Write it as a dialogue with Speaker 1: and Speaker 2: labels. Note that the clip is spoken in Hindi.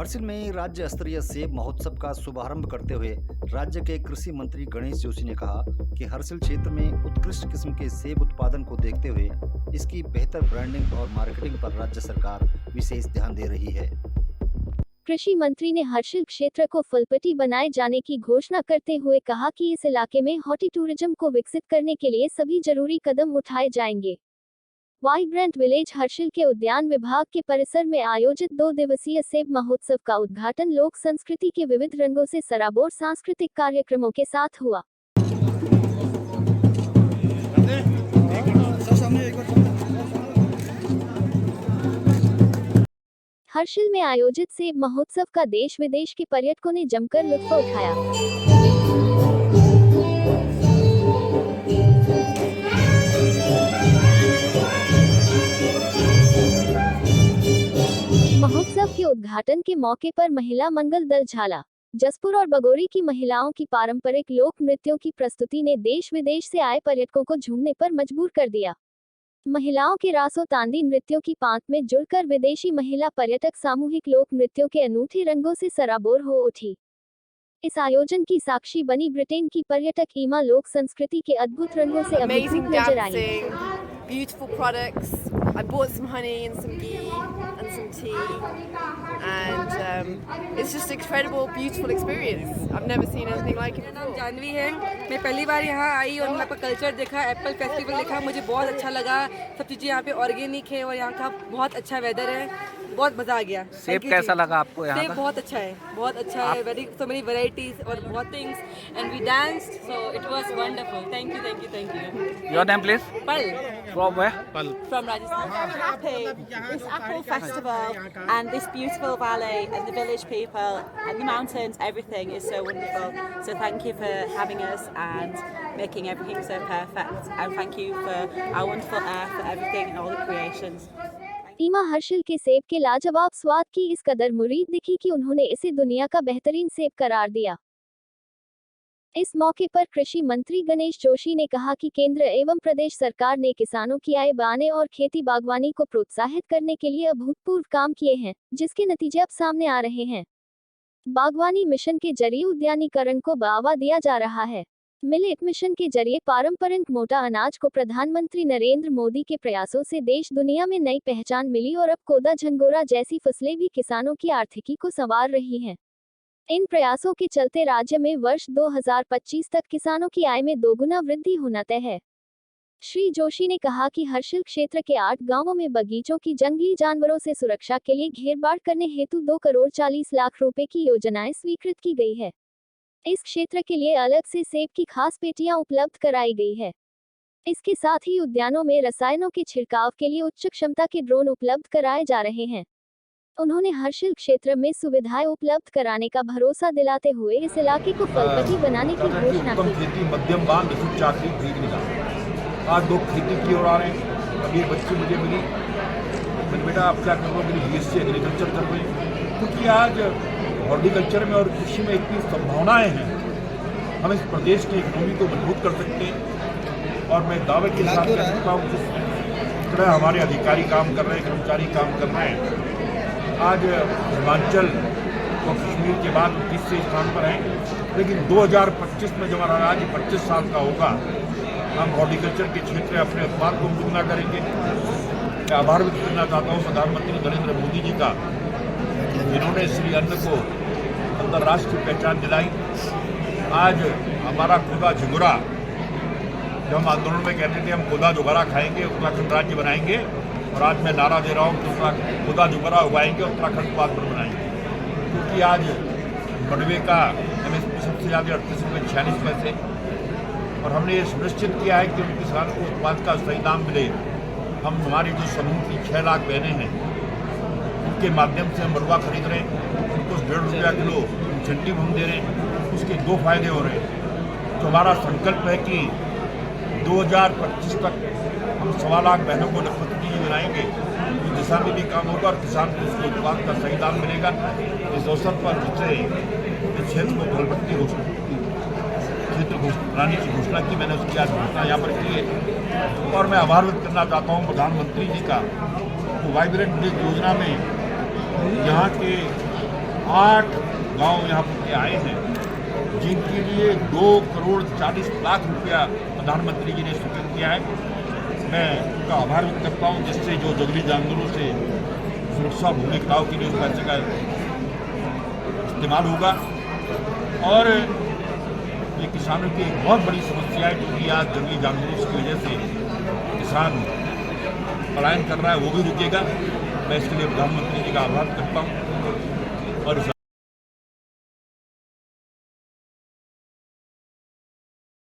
Speaker 1: हर्षिल में राज्य स्तरीय सेब महोत्सव का शुभारंभ करते हुए राज्य के कृषि मंत्री गणेश जोशी ने कहा कि हर्षिल क्षेत्र में उत्कृष्ट किस्म के सेब उत्पादन को देखते हुए इसकी बेहतर ब्रांडिंग और मार्केटिंग पर राज्य सरकार विशेष ध्यान दे रही है।
Speaker 2: कृषि मंत्री ने हर्षिल क्षेत्र को फलपट्टी बनाए जाने की घोषणा करते हुए कहा कि इस इलाके में हॉर्टी टूरिज्म को विकसित करने के लिए सभी जरूरी कदम उठाए जाएंगे। वाइब्रेंट विलेज हर्षिल के उद्यान विभाग के परिसर में आयोजित 2 दिवसीय सेब महोत्सव का उद्घाटन लोक संस्कृति के विविध रंगों से सराबोर सांस्कृतिक कार्यक्रमों के साथ हुआ। हर्षिल में आयोजित सेब महोत्सव का देश विदेश के पर्यटकों ने जमकर लुत्फ उठाया। महोत्सव के उद्घाटन के मौके पर महिला मंगल दल झाला, जसपुर और बगोरी की महिलाओं की पारंपरिक लोक नृत्यों की प्रस्तुति ने देश विदेश से आए पर्यटकों को झूमने पर मजबूर कर दिया। महिलाओं के रासो तांदी नृत्यों की पांत में जुड़कर विदेशी महिला पर्यटक सामूहिक लोक नृत्यों के अनूठे रंगों से सराबोर हो उठी। इस आयोजन की साक्षी बनी ब्रिटेन की पर्यटक ईमा लोक संस्कृति के अद्भुत रंगों से अभिभूत नजर आई।
Speaker 3: Beautiful products. I bought some honey and some ghee and some tea, and it's just incredible, beautiful experience. I've never seen anything like it before.
Speaker 4: Janvi है, मैं पहली बार यहाँ आई और मैं कल्चर देखा, एप्पल फेस्टिवल देखा, मुझे बहुत अच्छा लगा। सब चीज़ें यहाँ पे ऑर्गेनिक है और यहाँ का बहुत अच्छा वेदर है, बहुत मज़ा आ गया।
Speaker 5: सेब कैसा लगा आपको यहाँ का?
Speaker 4: सेब बहुत अच्छा है, बहुत अच्छा है। वेरी सो मेनी वैरायटीज और बहुत things and we danced, so it was wonderful. Thank you, thank you, thank you.
Speaker 5: Your name please?
Speaker 4: पल।
Speaker 5: From where?
Speaker 4: From Rajasthan.
Speaker 6: Happy. This apple festival and this beautiful valley and the village people and the mountains, everything is so wonderful. So thank you for having us and making everything so perfect. And thank you for our wonderful earth, for everything and all the creations.
Speaker 2: ईमा हर्षिल के सेब के लाजवाब स्वाद की इस कदर मुरीद दिखी कि उन्होंने इसे दुनिया का बेहतरीन सेब करार दिया। इस मौके पर कृषि मंत्री गणेश जोशी ने कहा कि केंद्र एवं प्रदेश सरकार ने किसानों की आय बढ़ाने और खेती बागवानी को प्रोत्साहित करने के लिए अभूतपूर्व काम किए हैं, जिसके नतीजे अब सामने आ रहे हैं। बागवानी मिशन के जरिए उद्यानीकरण को बढ़ावा दिया जा रहा है। मिलेट मिशन के जरिए पारंपरिक मोटा अनाज को प्रधानमंत्री नरेंद्र मोदी के प्रयासों से देश दुनिया में नई पहचान मिली और अब कोदा झंगोरा जैसी फसलें भी किसानों की आर्थिकी को संवार रही हैं। इन प्रयासों के चलते राज्य में वर्ष 2025 तक किसानों की आय में दोगुना वृद्धि होना तय है। श्री जोशी ने कहा कि हर्षिल क्षेत्र के 8 गांवों में बगीचों की जंगली जानवरों से सुरक्षा के लिए घेरबाड़ करने हेतु 2 करोड़ 40 लाख रुपए की योजनाएं स्वीकृत की गई है। इस क्षेत्र के लिए अलग से सेब की खास पेटियां उपलब्ध कराई गई है। इसके साथ ही उद्यानों में रसायनों के छिड़काव के लिए उच्च क्षमता के ड्रोन उपलब्ध कराए जा रहे हैं। उन्होंने हर्षिल क्षेत्र में सुविधाएं उपलब्ध कराने का भरोसा दिलाते हुए इस इलाके को फलपट्टी बनाने की घोषणा की।
Speaker 7: खेती मध्यम बांध चाकरी ठीक निकाल। आज लोग खेती की ओर आ रहे हैं। अभी एक बच्ची मुझे मिली, मैंने बेटा आप क्या कर रहे हो? मेरी BSc एग्रीकल्चर कर रही है, क्योंकि आज हॉर्टिकल्चर में और कृषि में इतनी संभावनाएं हैं। हम इस प्रदेश की इकोनॉमी को मजबूत कर सकते हैं और मैं दावे के साथ कह सकता हूँ जिस तरह हमारे अधिकारी काम कर रहे हैं, कर्मचारी काम कर रहे हैं। आज हिमाचल और कश्मीर के बाद 30वें स्थान पर हैं, लेकिन 2025 में जब हमारा राज्य 25 साल का होगा, हम हॉर्टिकल्चर के क्षेत्र में अपने उत्पाद को दुगना करेंगे। मैं आभार व्यक्त करना चाहता हूँ प्रधानमंत्री नरेंद्र मोदी जी का, जिन्होंने श्री अन्न को अंतर्राष्ट्रीय पहचान दिलाई। आज हमारा कोदा झिंगुरा, जब हम आंदोलन में कहते थे हम कोदा झिंगुरा खाएंगे, उत्तराखंड राज्य बनाएंगे, और आज मैं नारा दे रहा हूँ कि कोदा झिंगुरा उगाएंगे और उत्तराखंड को आत्मनिर्भर बनाएंगे। क्योंकि आज मंडवे का MSP सबसे ज़्यादा 38 रुपये 46 पैसे, और हमने ये सुनिश्चित किया है कि उन किसानों को उत्पाद का सही दाम मिले। हम हमारी जो समूह की 6 लाख बहनें हैं, उनके माध्यम से हम मरुआ खरीद रहे हैं, उनको 1.5 रुपया किलो इंसेंटिव हम दे रहे हैं। उसके 2 फायदे हो रहे हैं। तो हमारा संकल्प है कि 2025 तक हम 1.25 लाख बहनों को लखपति बनाएंगे। इस दिशा में भी काम होगा और किसान को उसके उत्पाद का सही दाम मिलेगा। इस अवसर पर मुझसे इस क्षेत्र को फलपट्टी क्षेत्र बनाने की घोषणा की, मैंने उसकी आज घोषणा यहाँ पर की है। और मैं आभार व्यक्त करना चाहता हूँ प्रधानमंत्री जी का, तो वाइब्रेंट विलेज योजना में यहाँ के 8 गांव यहाँ पर आए हैं, जिनके लिए 2,40,00,000 रुपया प्रधानमंत्री जी ने स्वीकृत किया है। मैं उनका आभार व्यक्त करता हूँ, जिससे जो जंगली जानवरों से सुरक्षा भूमि कटाव के लिए उस पैसे का इस्तेमाल होगा। और ये किसानों की एक बहुत बड़ी समस्या है, क्योंकि आज जंगली जानवरों की वजह से किसान पलायन कर रहा है, वो भी रुकेगा। मैं इसके लिए प्रधानमंत्री जी का आभार करता हूँ और